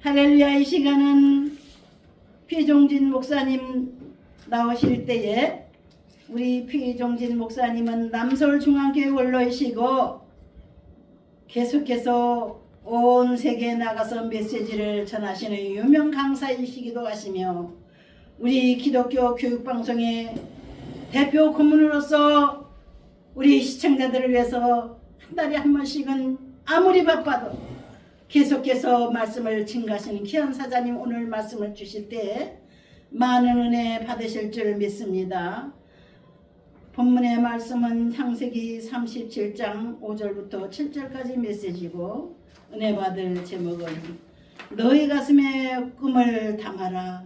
할렐루야. 이 시간은 피종진 목사님 나오실 때에 우리 피종진 목사님은 남서울중앙교회 원로이시고 계속해서 온 세계에 나가서 메시지를 전하시는 유명 강사이시기도 하시며 우리 기독교 교육방송의 대표 고문으로서 우리 시청자들을 위해서 한 달에 한 번씩은 아무리 바빠도 계속해서 말씀을 증가하시는 귀한 사자님, 오늘 말씀을 주실 때 많은 은혜 받으실 줄 믿습니다. 본문의 말씀은 창세기 37장 5절부터 7절까지 메시지고, 은혜 받을 제목은 너의 가슴에 꿈을 담아라.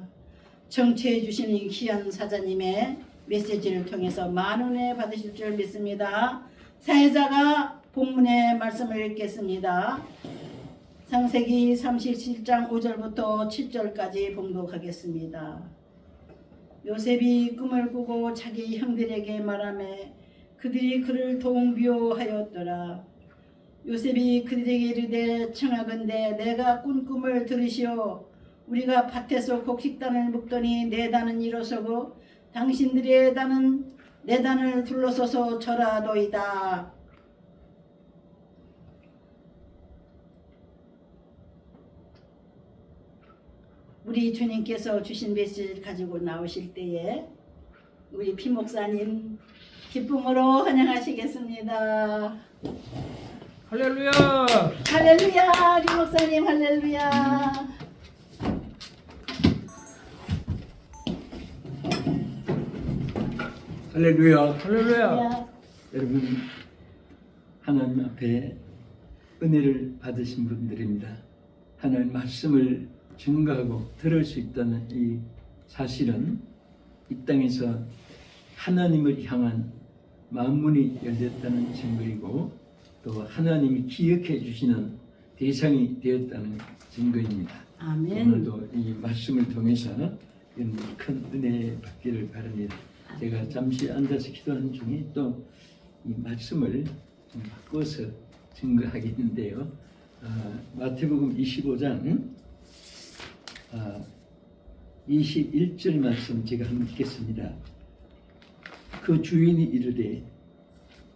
정치해 주시는 귀한 사자님의 메시지를 통해서 많은 은혜 받으실 줄 믿습니다. 사회자가 본문의 말씀을 읽겠습니다. 창세기 37장 5절부터 7절까지 봉독하겠습니다. 요셉이 꿈을 꾸고 자기 형들에게 말하며 그들이 그를 동비호하였더라. 요셉이 그들에게 이르되 청하건대 내가 꾼 꿈을 들으시오. 우리가 밭에서 곡식단을 묶더니 내 단은 일어서고 당신들의 단은 내 단을 둘러서서 절하도이다. 우리 주님께서 주신 메시지를 가지고 나오실 때에 우리 피 목사님 기쁨으로 환영하시겠습니다. 할렐루야! 할렐루야. 리 목사님 할렐루야. 할렐루야! 할렐루야! 할렐루야. 여러분, 하나님 앞에 은혜를 받으신 분들입니다. 하나님 말씀을 증거하고 들을 수 있다는 이 사실은 이 땅에서 하나님을 향한 만문이 열렸다는 증거이고, 또 하나님이 기억해 주시는 대상이 되었다는 증거입니다. 아멘. 오늘도 이 말씀을 통해서 이런 큰 은혜 받기를 바랍니다. 제가 잠시 앉아서 기도하는 중에 또 이 말씀을 좀 바꿔서 증거하겠는데요. 마태복음 25장 21절 말씀 제가 한번 읽겠습니다. 그 주인이 이르되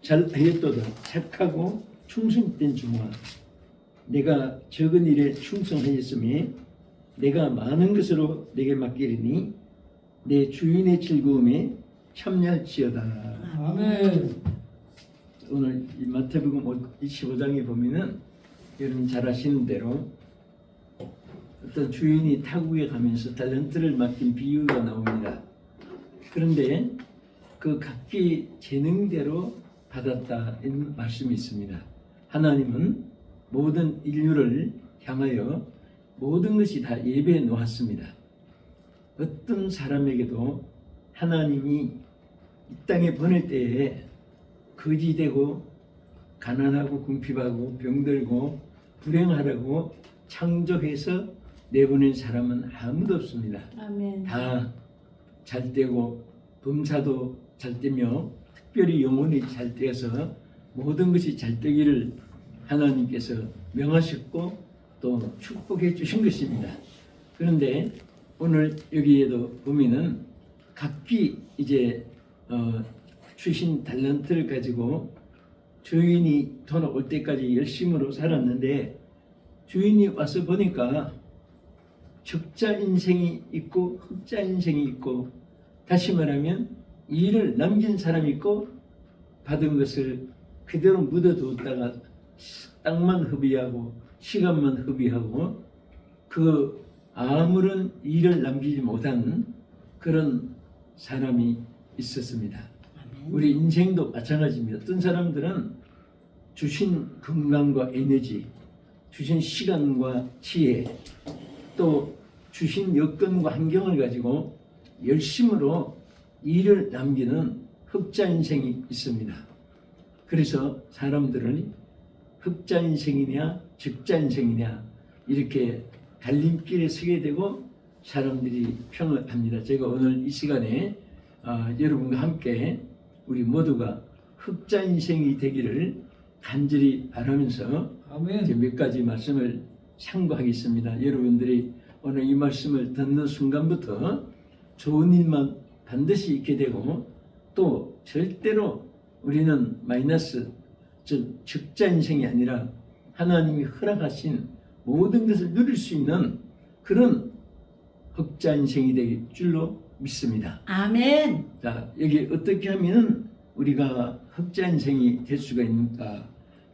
잘하였도다. 착하고 충성된 종아, 내가 적은 일에 충성하였으니 내가 많은 것으로 내게 맡기리니 내 주인의 즐거움에 참여할지어다. 아멘. 오늘 이 마태복음 25장에 보면은 여러분 잘 아시는 대로 어떤 주인이 타국에 가면서 달란트를 맡긴 비유가 나옵니다. 그런데 그 각기 재능대로 받았다 이런 말씀이 있습니다. 하나님은 모든 인류를 향하여 모든 것이 다 예배해 놓았습니다. 어떤 사람에게도 하나님이 이 땅에 보낼 때에 거지되고 가난하고 궁핍하고 병들고 불행하라고 창조해서 내보낸 사람은 아무도 없습니다. 아멘. 다 잘되고 범사도 잘되며 특별히 영혼이 잘되어서 모든 것이 잘되기를 하나님께서 명하셨고 또 축복해 주신 것입니다. 그런데 오늘 여기에도 보면은 각기 이제 주신 달란트를 가지고 주인이 돌아올 때까지 열심으로 살았는데, 주인이 와서 보니까 적자 인생이 있고 흑자 인생이 있고, 다시 말하면 일을 남긴 사람이 있고 받은 것을 그대로 묻어두었다가 땅만 허비하고 시간만 허비하고 그 아무런 일을 남기지 못한 그런 사람이 있었습니다. 우리 인생도 마찬가지입니다. 어떤 사람들은 주신 건강과 에너지, 주신 시간과 지혜, 또 주신 여건과 환경을 가지고 열심으로 일을 남기는 흑자 인생이 있습니다. 그래서 사람들은 흑자 인생이냐 적자 인생이냐 이렇게 갈림길에 서게 되고 사람들이 평을 합니다. 제가 오늘 이 시간에 여러분과 함께 우리 모두가 흑자 인생이 되기를 간절히 바라면서 아멘. 몇 가지 말씀을 상고하겠습니다. 여러분들이 오늘 이 말씀을 듣는 순간부터 좋은 일만 반드시 있게 되고 또 절대로 우리는 마이너스 즉 적자 인생이 아니라 하나님이 허락하신 모든 것을 누릴 수 있는 그런 흑자 인생이 될 줄로 믿습니다. 아멘. 자, 여기 어떻게 하면은 우리가 흑자 인생이 될 수가 있는가?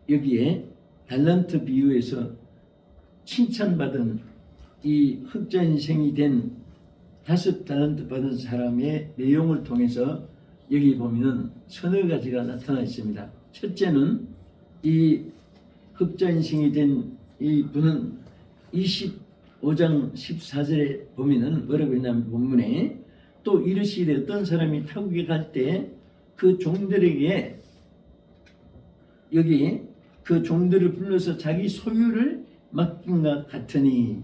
여기에 달란트 비유에서 칭찬받은 이 흑자 인생이 된 5달란트 받은 사람의 내용을 통해서 여기 보면은 서너 가지가 나타나 있습니다. 첫째는 이 흑자 인생이 된 이 분은 25장 14절에 보면은 뭐라고 했냐면 본문에 또 이르시되 어떤 사람이 타국에 갈 때 그 종들에게 여기 그 종들을 불러서 자기 소유를 맡긴 것 같으니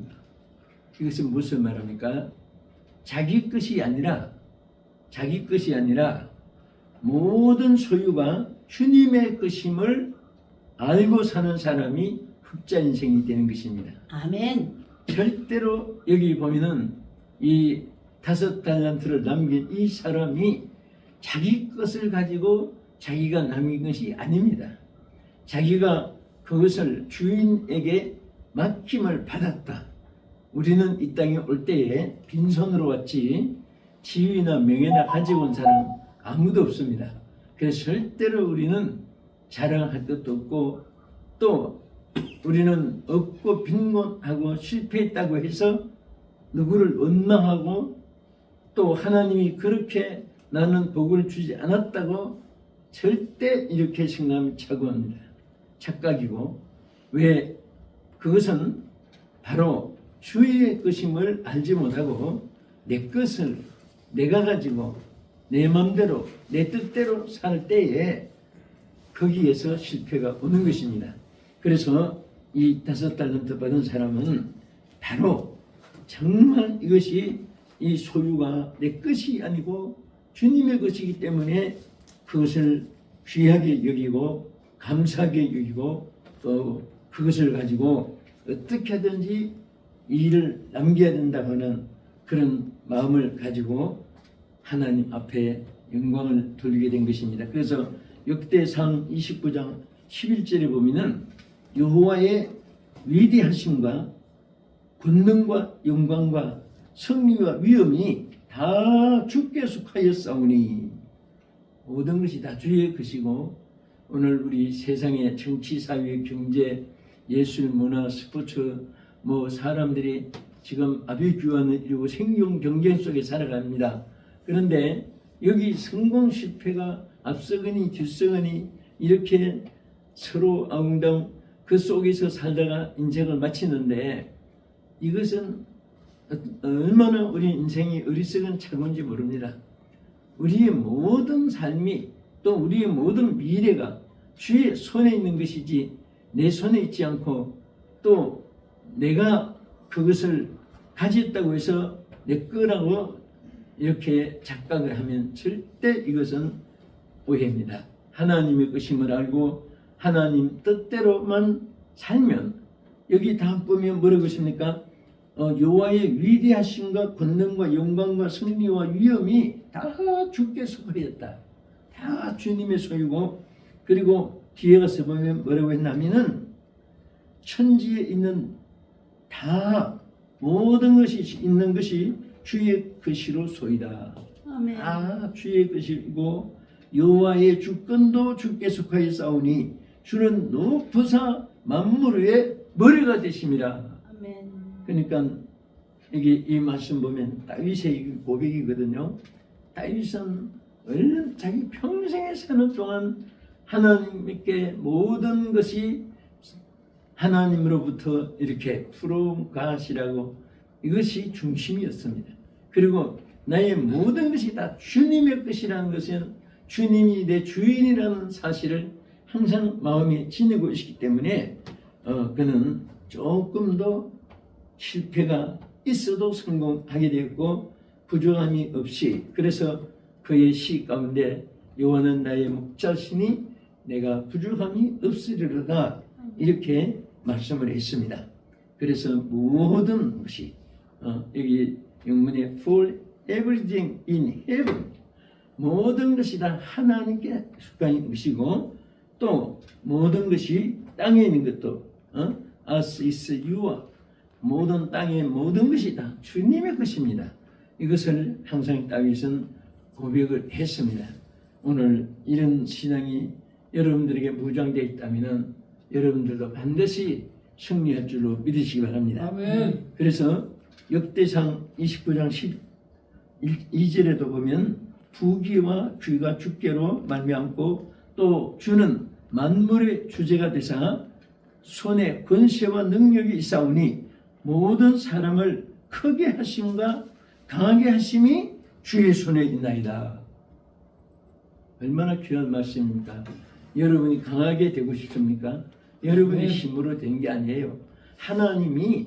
이것은 무슨 말입니까? 자기 것이 아니라 모든 소유가 주님의 것임을 알고 사는 사람이 흑자 인생이 되는 것입니다. 아멘. 절대로 여기 보면은 이 5달란트를 남긴 이 사람이 자기 것을 가지고 자기가 남긴 것이 아닙니다. 자기가 그것을 주인에게 맡김을 받았다. 우리는 이 땅에 올 때에 빈손으로 왔지 지위나 명예나 가지고 온 사람 아무도 없습니다. 그래서 절대로 우리는 자랑할 것도 없고 또 우리는 없고 빈곤하고 실패했다고 해서 누구를 원망하고 또 하나님이 그렇게 나는 복을 주지 않았다고 절대 이렇게 생각하면 착오합니다. 착각이고 왜 그것은 바로 주의 것임을 알지 못하고 내 것을 내가 가지고 내 마음대로 내 뜻대로 살 때에 거기에서 실패가 오는 것입니다. 그래서 이 5달란트 받은 사람은 바로 정말 이것이 이 소유가 내 것이 아니고 주님의 것이기 때문에 그것을 귀하게 여기고 감사하게 여기고 또 그것을 가지고 어떻게 하든지 일을 남겨야 된다고 하는 그런 마음을 가지고 하나님 앞에 영광을 돌리게 된 것입니다. 그래서 역대상 29장 11절에 보면은 여호와의 위대하심과 권능과 영광과 승리와 위엄이 다 주께 속하였사오니 모든 것이 다 주의 것이고 오늘 우리 세상의 정치, 사회, 경제, 예술, 문화, 스포츠 사람들이 지금 아비규환을 이루고 생존 경쟁 속에 살아갑니다. 그런데 여기 성공 실패가 앞서거니 뒤서거니 이렇게 서로 아웅다웅 그 속에서 살다가 인생을 마치는데 이것은 얼마나 우리 인생이 어리석은 착오인지 모릅니다. 우리의 모든 삶이 또 우리의 모든 미래가 주의 손에 있는 것이지 내 손에 있지 않고 또 내가 그것을 가졌다고 해서 내 거라고 이렇게 착각을 하면 절대 이것은 오해입니다. 하나님의 것임을 알고 하나님 뜻대로만 살면 여기 다음 보면 뭐라고 있습니까? 여호와의 위대하심과 권능과 영광과 승리와 위엄이 다 주께 속하였다. 다 주님의 소유고 그리고 뒤에 가서 보면 뭐라고 했냐면은 천지에 있는 다 모든 것이 있는 것이 주의 것이로 소이다. 아멘. 다 주의 것이고 여호와의 주권도 주께 속하였사오니 주는 높으사 만물 위에 머리가 되심이라. 아멘. 그러니까 여기 이 말씀 보면 다윗의 고백이거든요. 다윗은 얼른 자기 평생에 사는 동안 하나님께 모든 것이 하나님으로부터 이렇게 풀어가시라고 이것이 중심이었습니다. 그리고 나의 모든 것이 다 주님의 것이라는 것은 주님이 내 주인이라는 사실을 항상 마음에 지니고 있기 때문에 그는 조금 더 실패가 있어도 성공하게 되었고 부족함이 없이 그래서 그의 시 가운데 여호와는 나의 목자시니 내가 부족함이 없으리로다 이렇게 말씀을 했습니다. 그래서 모든 것이 여기 영문에 for everything in heaven, 모든 것이 다 하나님께 속한 것이고, 또 모든 것이 땅에 있는 것도 as is your, 모든 땅의 모든 것이 다 주님의 것입니다. 이것을 항상 다윗은 고백을 했습니다. 오늘 이런 신앙이 여러분들에게 무장되어 있다면 여러분들도 반드시 승리할 줄로 믿으시기 바랍니다. 아멘. 그래서 역대상 29장 12절에도 보면 부귀와 귀가 주께로 말미암고 또 주는 만물의 주제가 되사 손에 권세와 능력이 있사오니 모든 사람을 크게 하심과 강하게 하심이 주의 손에 있나이다. 얼마나 귀한 말씀입니까? 여러분이 강하게 되고 싶습니까? 여러분의 힘으로 된 게 아니에요. 하나님이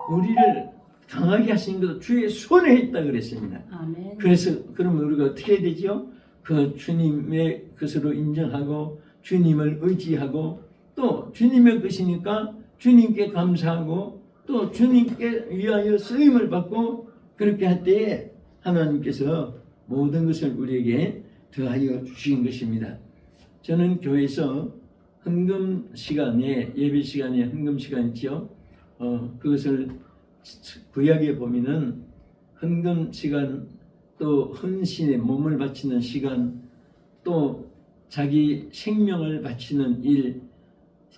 우리를 강하게 하신 것도 주의 손에 있다 그랬습니다. 아멘. 그래서 그러면 우리가 어떻게 해야 되죠? 그 주님의 것으로 인정하고 주님을 의지하고 또 주님의 것이니까 주님께 감사하고 또 주님께 위하여 쓰임을 받고 그렇게 할 때에 하나님께서 모든 것을 우리에게 더하여 주신 것입니다. 저는 교회에서 헌금 시간에, 예배 시간에 헌금 시간 있죠. 그것을 구약에 보면은 헌금 시간, 또 헌신에 몸을 바치는 시간, 또 자기 생명을 바치는 일,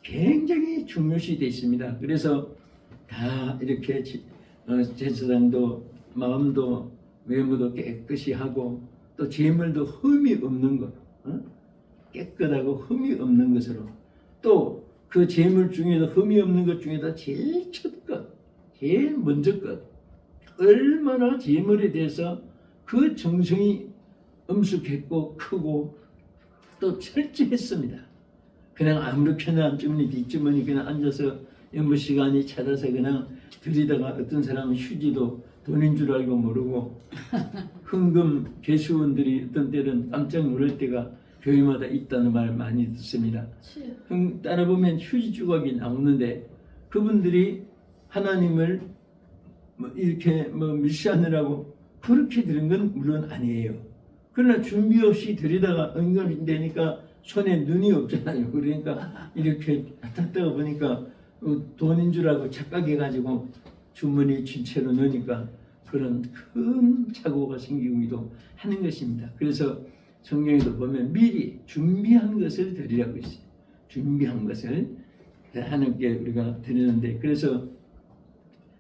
굉장히 중요시 되어 있습니다. 그래서 다 이렇게 제사장도 마음도 외모도 깨끗이 하고 또 재물도 흠이 없는 것, 깨끗하고 흠이 없는 것으로, 또 그 재물 중에도 흠이 없는 것 중에도 제일 첫 것, 제일 먼저 것, 얼마나 재물에 대해서 그 정성이 엄숙했고 크고 또 철저했습니다. 그냥 아무렇게나 주머니 뒷주머니 그냥 앉아서 연부 시간이 찾아서 그냥 들이다가 어떤 사람은 휴지도 돈인 줄 알고 모르고 헌금 개수원들이 어떤 때는 깜짝 놀랄 때가 교회마다 있다는 말 많이 듣습니다. 따라보면 휴지 조각이 나오는데 그분들이 하나님을 이렇게 밀시하느라고 그렇게 들은 건 물론 아니에요. 그러나 준비 없이 들이다가 은근히 되니까 손에 눈이 없잖아요. 그러니까 이렇게 탔다가 보니까 돈인 줄 알고 착각해가지고 주머니 진채로 넣으니까 그런 큰 착오가 생기기도 하는 것입니다. 그래서 성경에도 보면 미리 준비한 것을 드리라고 있어요. 준비한 것을 하나님께 우리가 드리는데, 그래서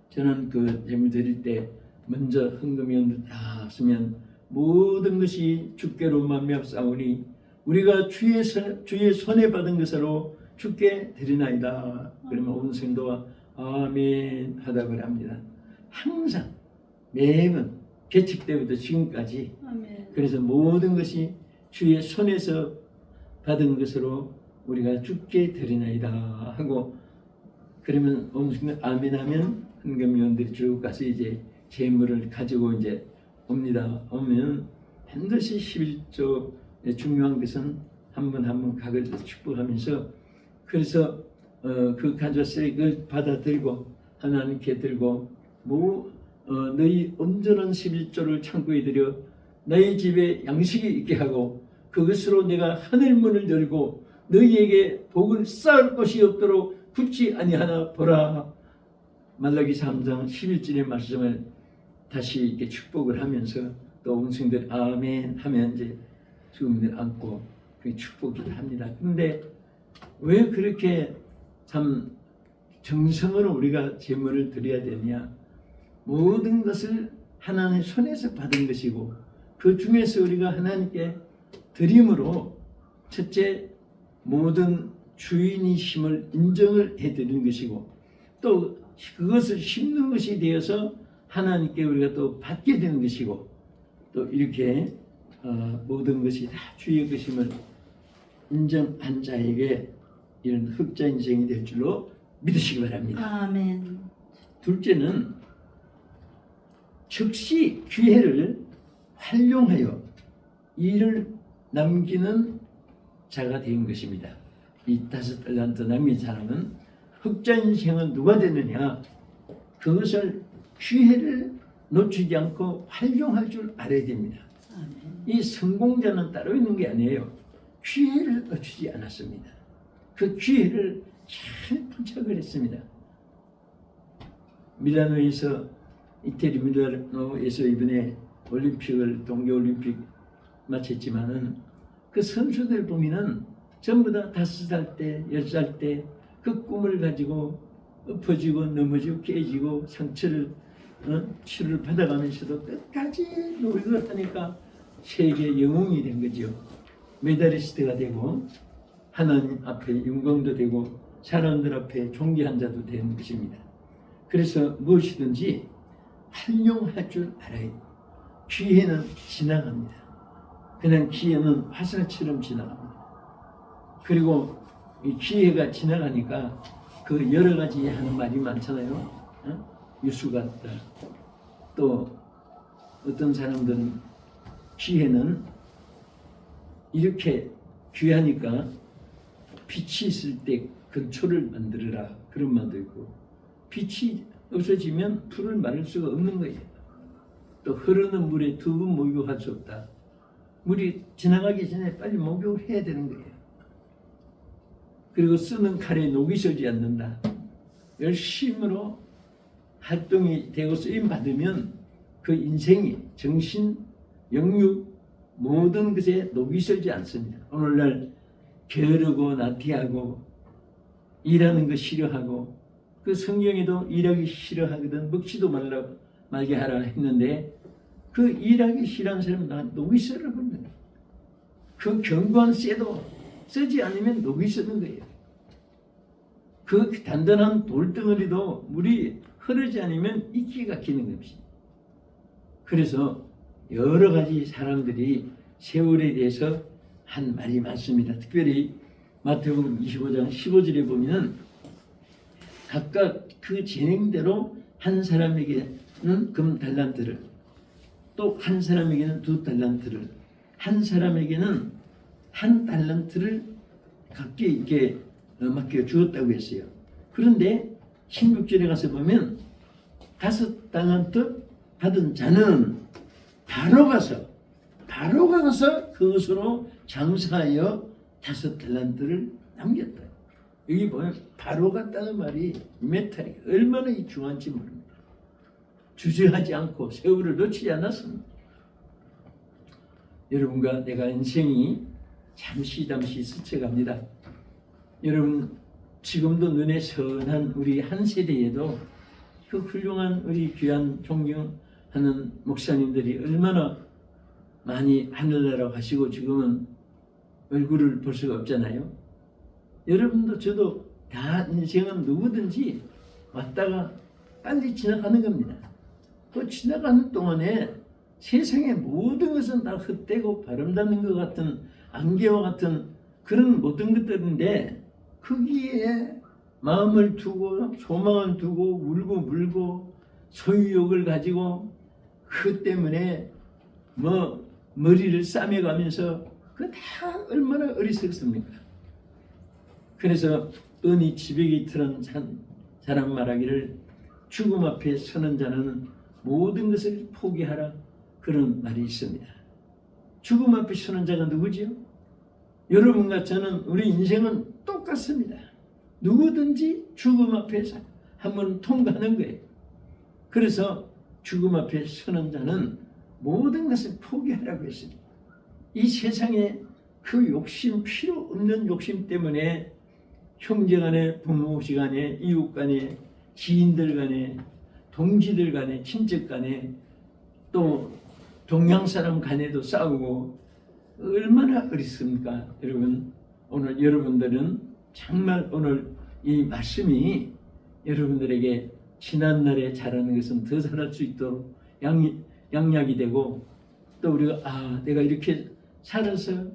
저는 그 재물 드릴 때 먼저 헌금이 다 쓰면 모든 것이 주께로 말미암사오니 우리가 주의 손에 받은 것으로 주께 드리나이다. 그러면 온 성도가 아멘 하다고 합니다. 항상 매번 개척 때부터 지금까지. 아멘. 그래서 모든 것이 주의 손에서 받은 것으로 우리가 주께 드리나이다 하고, 그러면 온 성도 아멘 하면 헌금위원들이 쭉 가서 이제 재물을 가지고 이제 옵니다. 오면 반드시 11조 중요한 것은 한 번 한 번 각을 축복하면서, 그래서 그 가져왔을 그걸 받아들고 하나님께 들고 너희 온전한 11조를 창고에 들여 너희 집에 양식이 있게 하고 그것으로 내가 하늘 문을 열고 너희에게 복을 쌓을 것이 없도록 굳지 아니하나 보라. 말라기 3장 11절의 말씀을 다시 이렇게 축복을 하면서 또 원숭이들 아멘 하면 이제 죽음들 안고 그 축복을 합니다. 그런데 왜 그렇게 참 정성으로 우리가 제물을 드려야 되냐? 모든 것을 하나님의 손에서 받은 것이고 그 중에서 우리가 하나님께 드림으로 첫째 모든 주인이심을 인정을 해드리는 것이고 또 그것을 심는 것이 되어서 하나님께 우리가 또 받게 되는 것이고 또 이렇게 모든 것이 다 주의 것임을 인정한 자에게 이런 흑자 인생이 될 줄로 믿으시기 바랍니다. 아멘. 둘째는 즉시 기회를 활용하여 일을 남기는 자가 된 것입니다. 이 5달란트 남긴 사람은 흑자 인생은 누가 되느냐? 그것을 기회를 놓치지 않고 활용할 줄 알아야 됩니다. 아멘. 이 성공자는 따로 있는 게 아니에요. 기회를 놓치지 않았습니다. 그 기회를 잘 포착을 했습니다. 밀라노에서 이태리 밀라노에서 이번에 올림픽을 동계올림픽 마쳤지만은 그 선수들 보면은 전부 다 5살 때, 10살 때 그 꿈을 가지고 엎어지고 넘어지고 깨지고 상처를 치료를 받아가면서도 끝까지 노력을 하니까 세계 영웅이 된 거죠. 메달리스트가 되고 하나님 앞에 영광도 되고 사람들 앞에 존귀한 자도 된 것입니다. 그래서 무엇이든지 활용할 줄 알아야 돼요. 기회는 지나갑니다. 그냥 기회는 화살처럼 지나갑니다. 그리고 이 기회가 지나가니까 그 여러 가지 하는 말이 많잖아요. 유수 같다. 또 어떤 사람들은 기회는 이렇게 귀하니까 빛이 있을 때 근초를 만들어라. 그런 말도 있고, 빛이 없어지면 풀을 마를 수가 없는 거예요. 또 흐르는 물에 2번 목욕할 수 없다. 물이 지나가기 전에 빨리 목욕을 해야 되는 거예요. 그리고 쓰는 칼에 녹이 서지 않는다. 열심으로 활동이 되고 쓰임 받으면 그 인생이 정신, 영육 모든 것에 녹이 서지 않습니다. 오늘날 게으르고 나태하고 일하는 거 싫어하고, 그 성경에도 일하기 싫어하거든 먹지도 말게 하라 했는데, 그 일하기 싫어하는 사람은 나 녹이 썰어 버린다. 그 견고한 쇠도 쓰지 않으면 녹이 서는 거예요. 그 단단한 돌덩어리도 물이 흐르지 않으면 이끼가 끼는 것입니다. 그래서 여러 가지 사람들이 세월에 대해서 한 말이 많습니다. 특별히 마태복음 25장 15절에 보면 각각 그 진행대로 한 사람에게는 금 달란트를, 또 한 사람에게는 2달란트를, 한 사람에게는 1달란트를 각기 이렇게 맡겨 주었다고 했어요. 그런데 16절에 가서 보면 5달란트 받은 자는 바로 가서 그것으로 장사하여 5달란트를 남겼다. 여기 보면 바로 갔다는 말이 메탈이 얼마나 중요한지 모릅니다. 주저하지 않고 세월을 놓치지 않았습니다. 여러분과 내가 인생이 잠시 스쳐갑니다. 여러분 지금도 눈에 선한 우리 한 세대에도 그 훌륭한 우리 귀한 존경하는 목사님들이 얼마나 많이 하늘나라 가시고 지금은 얼굴을 볼 수가 없잖아요. 여러분도 저도 다 인생은 누구든지 왔다가 빨리 지나가는 겁니다. 그 지나가는 동안에 세상의 모든 것은 다 헛되고 바람닿는 것 같은 안개와 같은 그런 모든 것들인데, 거기에 마음을 두고 소망을 두고 울고 물고 소유욕을 가지고 그 때문에 머리를 싸매가면서 그 다 얼마나 어리석습니까? 그래서 은이 지배기 틀은 사람 말하기를 죽음 앞에 서는 자는 모든 것을 포기하라, 그런 말이 있습니다. 죽음 앞에 서는 자가 누구지요? 여러분과 저는 우리 인생은 똑같습니다. 누구든지 죽음 앞에서 한번 통과하는 거예요. 그래서 죽음 앞에 서는 자는 모든 것을 포기하라고 했습니다. 이 세상에 그 욕심, 필요 없는 욕심 때문에 형제 간에, 부모 간에, 이웃 간에, 지인들 간에, 동지들 간에, 친척 간에, 또 동양 사람 간에도 싸우고 얼마나 어렵습니까? 여러분, 오늘 여러분들은 정말 오늘 이 말씀이 여러분들에게 지난날에 잘하는 것은 더 잘할 수 있도록 양약이 되고, 또 우리가 내가 이렇게 살아서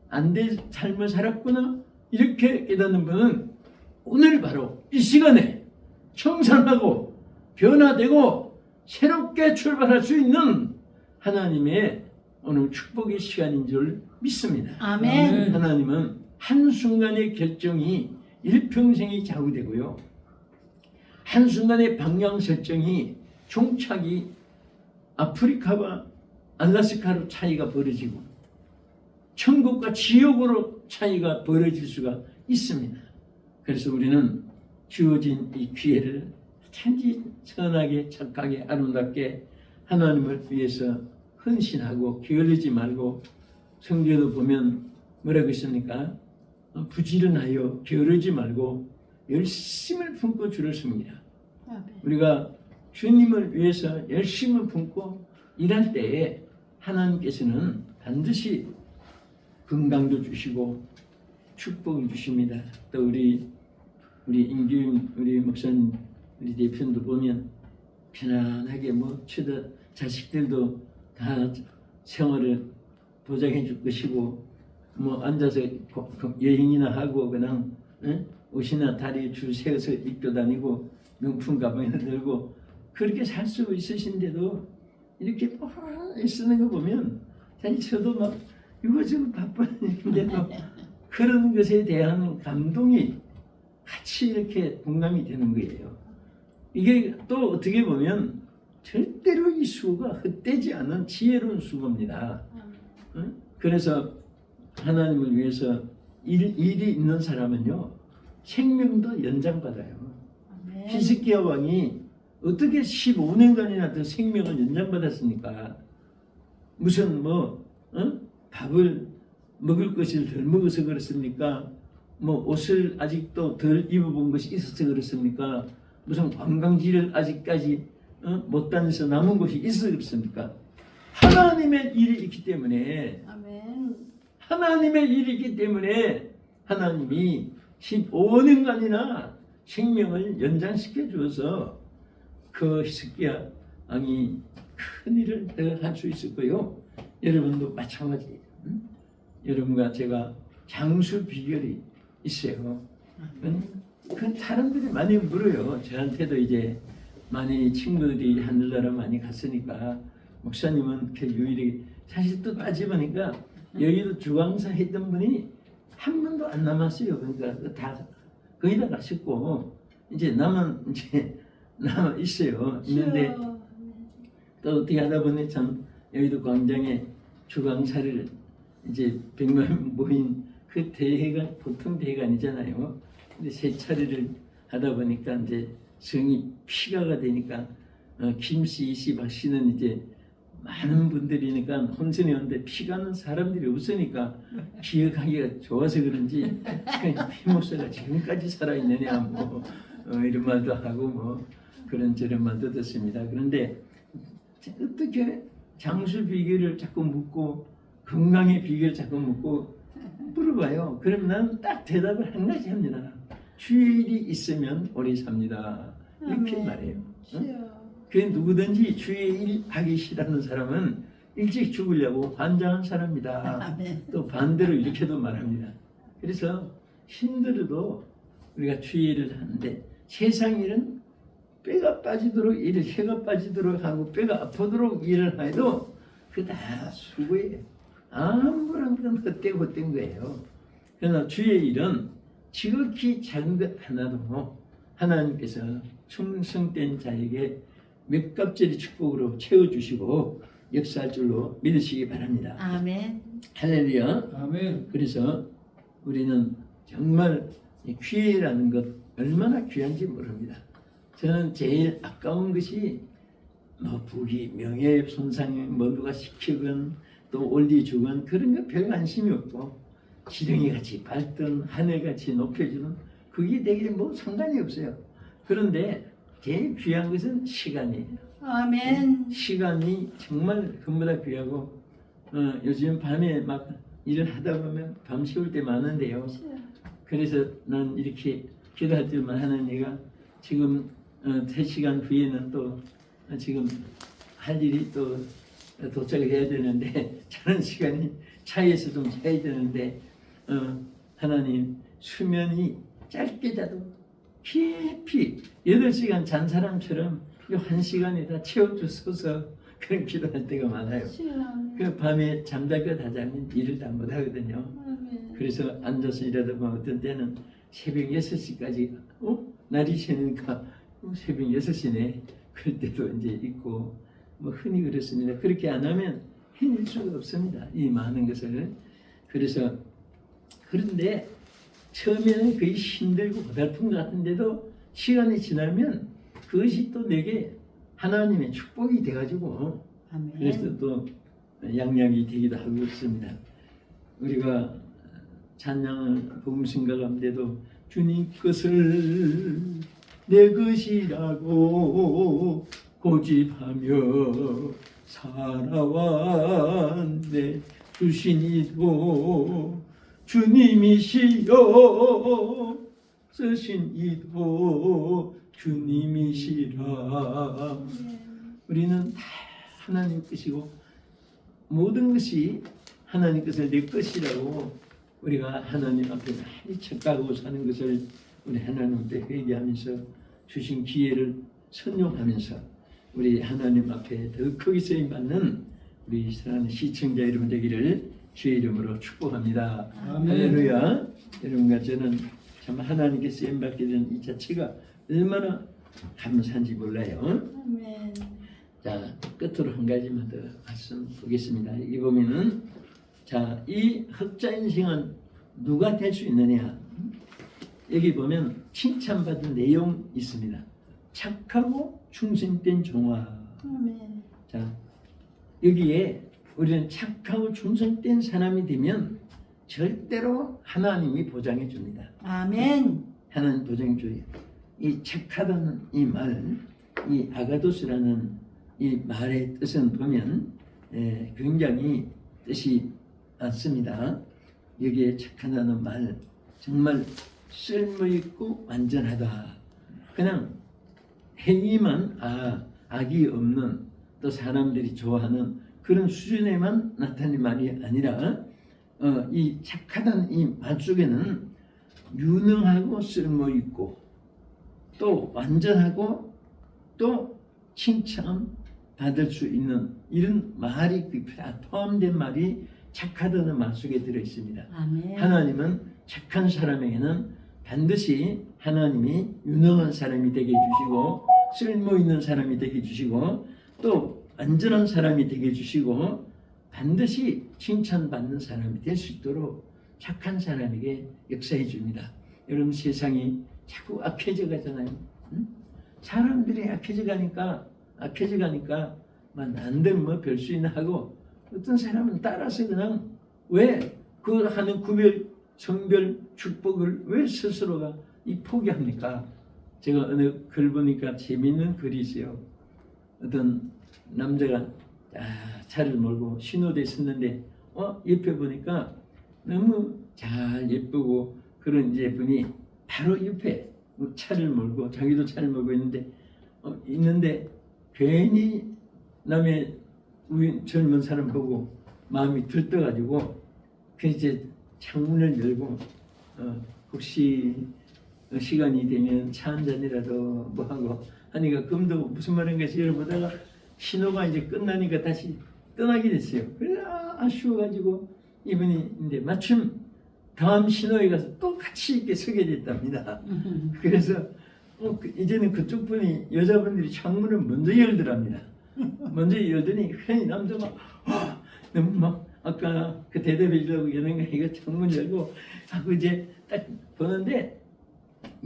안 될 삶을 살았구나 이렇게 깨닫는 분은 오늘 바로 이 시간에 청산하고 변화되고 새롭게 출발할 수 있는 하나님의 오늘 축복의 시간인 줄 믿습니다. 아멘. 하나님은 한순간의 결정이 일평생이 좌우되고요, 한순간의 방향 설정이 종착이 아프리카와 알라스카로 차이가 벌어지고 천국과 지옥으로 차이가 벌어질 수가 있습니다. 그래서 우리는 주어진 이 기회를 단지 선하게 착하게 아름답게 하나님을 위해서 헌신하고 게으르지 말고 성경에도 보면 뭐라고 했습니까? 부지런하여 게으르지 말고 열심을 품고 주를 섬기라. 우리가 주님을 위해서 열심을 품고 일할 때에 하나님께서는 반드시 건강도 주시고 축복을 주십니다. 또 우리 임규임 우리 목사님 우리 대표도 보면 편안하게 뭐 자식들도 다 생활을 보장해 줄 것이고 뭐 앉아서 여행이나 하고 그냥 옷이나 다리에 줄 세워서 입고 다니고 명품 가방이나 들고 그렇게 살 수 있으신데도 이렇게 뻔히 쓰는 거 보면 사실 저도 막 이거저거 바쁜데도 그런 것에 대한 감동이 같이 이렇게 공감이 되는 거예요. 이게 또 어떻게 보면 절대로 이 수고가 헛되지 않은 지혜로운 수고입니다. 그래서 하나님을 위해서 일이 있는 사람은요 생명도 연장받아요. 히스기야 왕이 어떻게 15년간이나 더 생명을 연장받았습니까? 무슨 밥을 먹을 것을 덜 먹어서 그렇습니까? 옷을 아직도 덜 입어본 것이 있어서 그렇습니까? 무슨 관광지를 아직까지 못 다녀서 남은 곳이 있어서 그렇습니까? 하나님의 일이 있기 때문에 하나님의 일이 있기 때문에 하나님이 15년간이나 생명을 연장시켜 주어서 그 히스기야 왕이 큰 일을 할 수 있었고요. 여러분도 마찬가지예요. 여러분과 제가 장수 비결이 있어요. 그 사람들이 많이 물어요. 저한테도 이제 많이 친구들이 하늘나라 많이 갔으니까 목사님은 그 유일하게 사실 또 따져보니까 여의도 주광사 했던 분이 한 분도 안 남았어요. 그러니까 다 거의 다 가셨고 이제 남아 있어요. 있는데 또 어떻게 하다 보니 참 여의도 광장에 주광사를 이제 100만 모인 그 대회가 보통 대회가 아니잖아요. 근데 세 차례를 하다 보니까 이제 성이 피가가 되니까 김씨, 이씨, 박씨는 이제 많은 분들이니까 혼선이 오는데 피 가는 사람들이 없으니까 기억하기가 좋아서 그런지 피 목사가 지금까지 살아있느냐 뭐 이런 말도 하고 뭐 그런 저런 말도 듣습니다. 그런데 어떻게 장수 비결을 자꾸 묻고 건강의 비결을 자꾸 묻고 물어봐요. 그럼 나는 딱 대답을 한 가지 합니다. 주의 일이 있으면 오래 삽니다. 이렇게 말해요. 그 누구든지 주의 일 하기 싫어하는 사람은 일찍 죽으려고 환장한 사람이다. 또 반대로 이렇게도 말합니다. 그래서 힘들어도 우리가 주의 일을 하는데 세상 일은 뼈가 빠지도록 일을 혀가 빠지도록 하고 뼈가 아프도록 일을 해도 그 다 수고예요. 아무런 건 헛된 거예요. 그러나 주의 일은 지극히 작은 것 하나도 하나님께서 충성된 자에게 몇 값짜리 축복으로 채워주시고 역사할 줄로 믿으시기 바랍니다. 아멘. 할렐루야. 아멘. 그래서 우리는 정말 이 기회라는 것 얼마나 귀한지 모릅니다. 저는 제일 아까운 것이 부귀, 명예 손상이 누가 시키건 또 올리 주건 그런 거 별 관심이 없고 지렁이 같이 밟든 하늘같이 높여주는 그게 되게 상관이 없어요. 그런데 제일 귀한 것은 시간이에요. 아멘. 시간이 정말 그보다 귀하고 요즘 밤에 막 일을 하다 보면 밤 새울 때 많은데요. 그래서 난 이렇게 기도할 때만 하는 얘가 지금 3시간 후에는 또 지금 할 일이 또 도착을 해야 되는데 자는 시간이 차에서 좀 자야 되는데 하나님 수면이 짧게 자도 깊이 8시간 잔 사람처럼 이 1시간에 다 채워주소서 그런 기도할 때가 많아요. 그 밤에 잠잘 거 다 자면 일을 다 못하거든요. 그래서 앉아서 일하다 보면 어떤 때는 새벽 6시까지 날이 새니까 새벽 6시네 그럴 때도 이제 있고 뭐 흔히 그렇습니다. 그렇게 안 하면 해낼 수가 없습니다. 이 많은 것을. 그래서 그런데 처음에는 거의 힘들고 고달픈 것 같은데도 시간이 지나면 그것이 또 내게 하나님의 축복이 돼가지고 그래서 아멘. 또 양약이 되기도 하고 있습니다. 우리가 찬양을 복음 생각하는데도 주님 것을 내 것이라고 고집하며 살아왔네. 주신 이도 주님이시여 쓰신 이도 주님이시라. 우리는 다 하나님 것이고 모든 것이 하나님 것을 내 것이라고 우리가 하나님 앞에 많이 착각하고 사는 것을 우리 하나님 앞에 회개하면서 주신 기회를 선용하면서 우리 하나님 앞에 더 크게 쓰임 받는 우리 사랑하는 시청자 여러분 되기를 주의 이름으로 축복합니다. 아멘. 할렐루야. 여러분과 저는 참 하나님께 쓰임 받게 된 이 자체가 얼마나 감사한지 몰라요. 아멘. 자, 끝으로 한 가지만 더 말씀 보겠습니다. 여기 보면은 자, 이 흑자 인생은 누가 될 수 있느냐? 여기 보면 칭찬받은 내용 있습니다. 착하고 충성된 종아. 아멘. 자, 여기에 우리는 착하고 충성된 사람이 되면 절대로 하나님이 보장해 줍니다. 아멘. 하나님 보장해 줘요. 이 착하다는 이 말, 이 아가도스라는 이 말의 뜻은 보면 굉장히 뜻이 많습니다. 여기에 착하다는 말 정말 쓸모있고 완전하다. 그냥 행위만 악이 없는 또 사람들이 좋아하는 그런 수준에만 나타낸 말이 아니라 이 착하다는 이 말 속에는 유능하고 쓸모있고 또 완전하고 또 칭찬 받을 수 있는 이런 말이 포함된 말이 착하다는 말 속에 들어 있습니다. 아멘. 하나님은 착한 사람에게는 반드시 하나님이 유능한 사람이 되게 해주시고 쓸모 있는 사람이 되게 해주시고 또 안전한 사람이 되게 해주시고 반드시 칭찬받는 사람이 될 수 있도록 착한 사람에게 역사해 줍니다. 여러분 세상이 자꾸 악해져 가잖아요. 응? 사람들이 악해져 가니까 난들 뭐 별 수 있나 하고 어떤 사람은 따라서 그냥 왜 그 하는 구별 성별 축복을 왜 스스로가 이 포기합니까? 제가 어느 글 보니까 재미있는 글이 있어요. 어떤 남자가 차를 몰고 신호대에 섰는데 옆에 보니까 너무 잘 예쁘고 그런 이제 분이 바로 옆에 차를 몰고 자기도 차를 몰고 있는데 괜히 남의 젊은 사람 보고 마음이 들떠가지고 그 이제 창문을 열고 혹시 시간이 되면 차 한 잔이라도 뭐 하고 하니까 금도 무슨 말인가 해서 열어보다가 신호가 이제 끝나니까 다시 떠나게 됐어요. 그래 아쉬워가지고 이분이 이제 마침 다음 신호에 가서 또 같이 이렇게 서게 됐답니다. 그래서 이제는 그쪽 분이 여자분들이 창문을 먼저 열더랍니다. 먼저 열더니 괜히 남자가 너무 막 아까 그 대답해 주려고 여는 거 이거 창문 열고 하고 이제 딱 보는데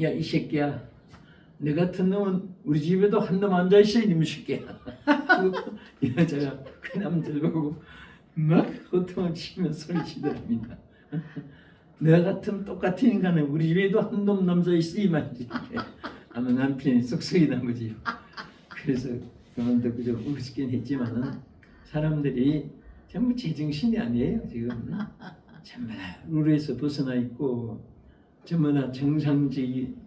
야 이 새끼야 너 같은 놈은 우리 집에도 한 놈 앉아있어 이놈 새끼야. 여자가 그 남자를 보고 막 호통을 치며 소리치더랍니다. 너 같은 똑같은 인간은 우리 집에도 한 놈 남자 있어 이 말이지. 아마 남편이 쏙쏙이 난 거지요. 그래서 그만도 그저 우습긴 했지만은 사람들이 전부 제정신이 아니에요 지금. 전부 다 룰에서 벗어나 있고 전부 다 정상적인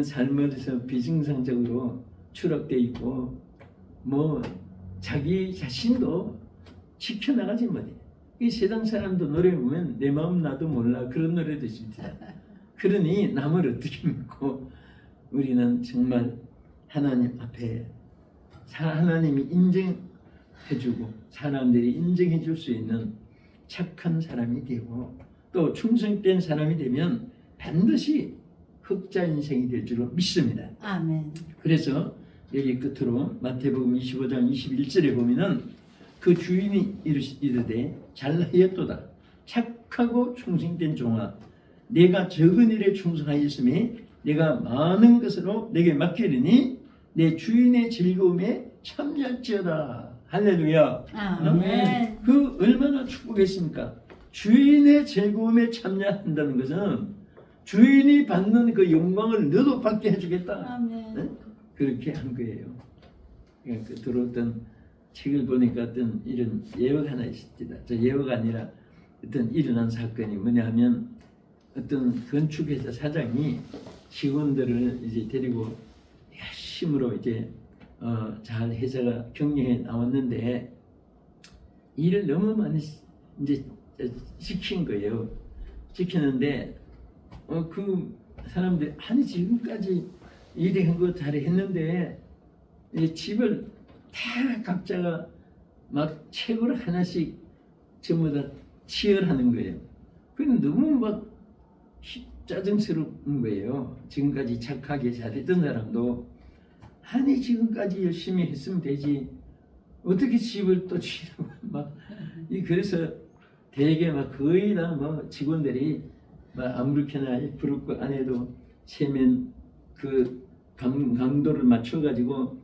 삶에서 비정상적으로 추락돼 있고 뭐 자기 자신도 지켜나가지 못해. 이 세상 사람도 노래 보면 내 마음 나도 몰라 그런 노래도 있습니다. 그러니 남을 어떻게 믿고 우리는 정말 하나님 앞에 하나님이 인정해주고 사람들이 인정해줄 수 있는 착한 사람이 되고 또 충성된 사람이 되면 반드시 흑자 인생이 될 줄로 믿습니다. 아멘. 그래서 여기 끝으로 마태복음 25장 21절에 보면은 그 주인이 이르되 잘하였도다 착하고 충성된 종아 내가 적은 일에 충성하였으니 내가 많은 것으로 내게 맡기리니 내 주인의 즐거움에 참여할지어다. 할렐루야. 아멘. 그 얼마나 축복했습니까? 주인의 즐거움에 참여한다는 것은 주인이 받는 그 영광을 너도 받게 해주겠다. 아멘. 네? 그렇게 한 거예요. 그러니까 들어왔던 책을 보니까 어떤 이런 예화가 하나 있습니다. 저 예화가 아니라 어떤 일어난 사건이 뭐냐 하면 어떤 건축회사 사장이 직원들을 이제 데리고 열심으로 이제 잘 회사가 경영에 나왔는데 일을 너무 많이 이제 시킨 거예요. 시키는데 그 사람들이 아니 지금까지 일한 거 잘했는데 이 집을 다 각자가 막 책으로 하나씩 전부 다 치열하는 거예요. 그건 너무 막 짜증스러운 거예요. 지금까지 착하게 잘했던 사람도 아니 지금까지 열심히 했으면 되지 어떻게 집을 또 치라고 막 그래서 대개 막 거의 다 뭐 직원들이 막 아무렇게나 부럽고 안 해도 세면 그 강도를 맞춰가지고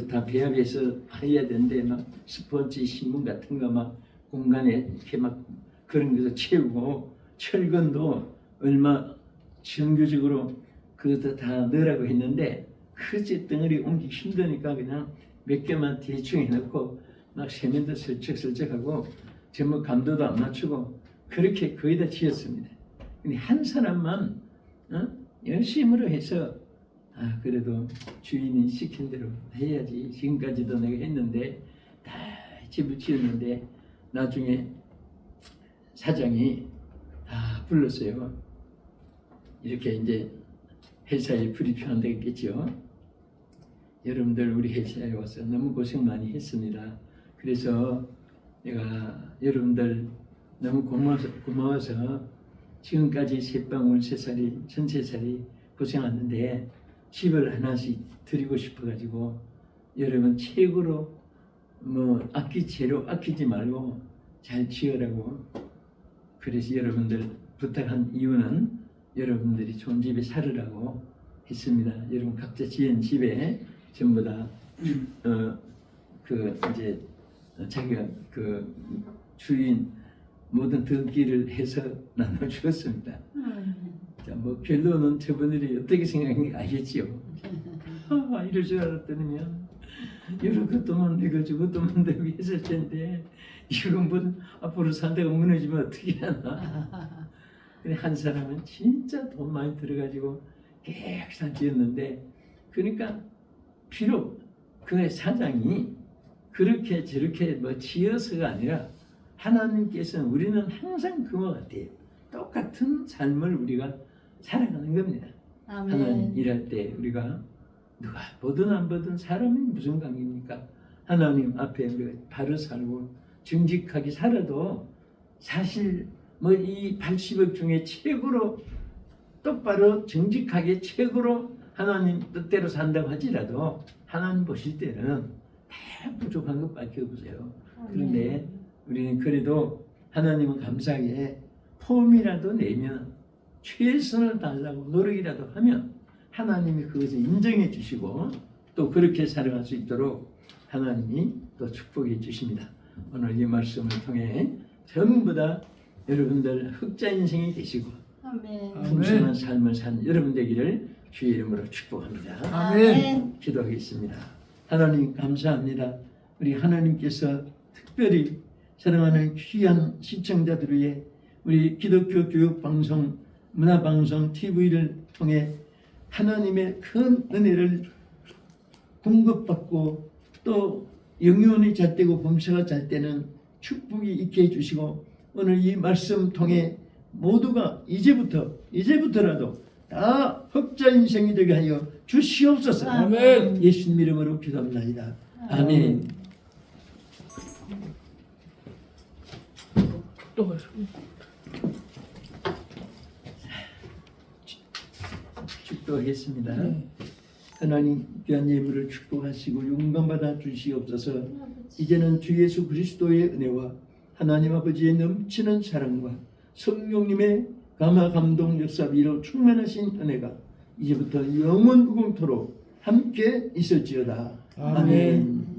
다 배합해서 해야 되는데 막 스포츠 신문 같은 거 막 공간에 이렇게 막 그런 것을 채우고 철근도 얼마 정규적으로 그것도 다 넣으라고 했는데 그저 덩어리 옮기기 힘드니까 그냥 몇 개만 대충 해놓고 막 세면도 슬쩍슬쩍하고 전부 감도도 안 맞추고 그렇게 거의 다 지었습니다. 근데 한 사람만 열심으로 해서 그래도 주인이 시킨 대로 해야지 지금까지도 내가 했는데 다 집을 지었는데 나중에 사장이 다 불렀어요. 이렇게 이제 회사에 불입표한 되겠죠. 여러분들 우리 회사에 와서 너무 고생 많이 했습니다. 그래서 내가 여러분들 너무 고마워서 지금까지 새방울 세살이 전세살이 고생하는데 집을 하나씩 드리고 싶어가지고 여러분 최고로 뭐 재료 아끼지 말고 잘 지으라고 그래서 여러분들 부탁한 이유는 여러분들이 좋은 집에 살으라고 했습니다. 여러분 각자 지은 집에 전부 다 이제 자기가 그 주인 모든 등기를 해서 나눠 주었습니다. 자, 뭐 결론은 저분들이 어떻게 생각하는지 알겠지요. 이럴 줄 알았더니면 이런 것도 만들고 저것도 만들고 했을 텐데 이건 뭐 앞으로 산다가 무너지면 어떻게 하나. 근데 한 사람은 진짜 돈 많이 들어가지고 계획상 지었는데 그러니까 비록 그 사장이 그렇게 저렇게 뭐 지어서가 아니라 하나님께서는 우리는 항상 그와 같아요. 똑같은 삶을 우리가 살아가는 겁니다. 아멘. 하나님 일할 때 우리가 누가 보든 안 보든 사람이 무슨 관계입니까? 하나님 앞에 우리가 바로 살고 정직하게 살아도 사실 뭐 이 80억 중에 최고로 똑바로 정직하게 최고로 하나님 뜻대로 산다고 하지라도 하나님 보실 때는 다 부족한 것밖에 없어요. 그런데 우리는 그래도 하나님은 감사하게 폼이라도 내면 최선을 다하려고 노력이라도 하면 하나님이 그것을 인정해 주시고 또 그렇게 살아갈 수 있도록 하나님이 또 축복해 주십니다. 오늘 이 말씀을 통해 전부 다 여러분들 흑자 인생이 되시고 아멘. 풍성한 삶을 산 여러분 되기를 주의 이름으로 축복합니다. 아멘. 기도하겠습니다. 하나님 감사합니다. 우리 하나님께서 특별히 사랑하는 귀한 시청자들 위해 우리 기독교 교육방송 문화방송 TV를 통해 하나님의 큰 은혜를 공급받고 또 영혼이 잣되고 범사가 잣되는 축복이 있게 해주시고 오늘 이 말씀 통해 모두가 이제부터라도 다 흑자 인생이 되게 하여 주시옵소서. 아멘. 예수님 이름으로 기도합니다. 아멘. 또 기도하겠습니다. 네. 하나님 귀한 예물을 축복하시고 용감받아 주시옵소서. 이제는 주 예수 그리스도의 은혜와 하나님 아버지의 넘치는 사랑과 성령님의 감화 감동 역사비로 충만하신 은혜가 이제부터 영원 무궁토록 함께 있을지어다. 아멘. 아멘.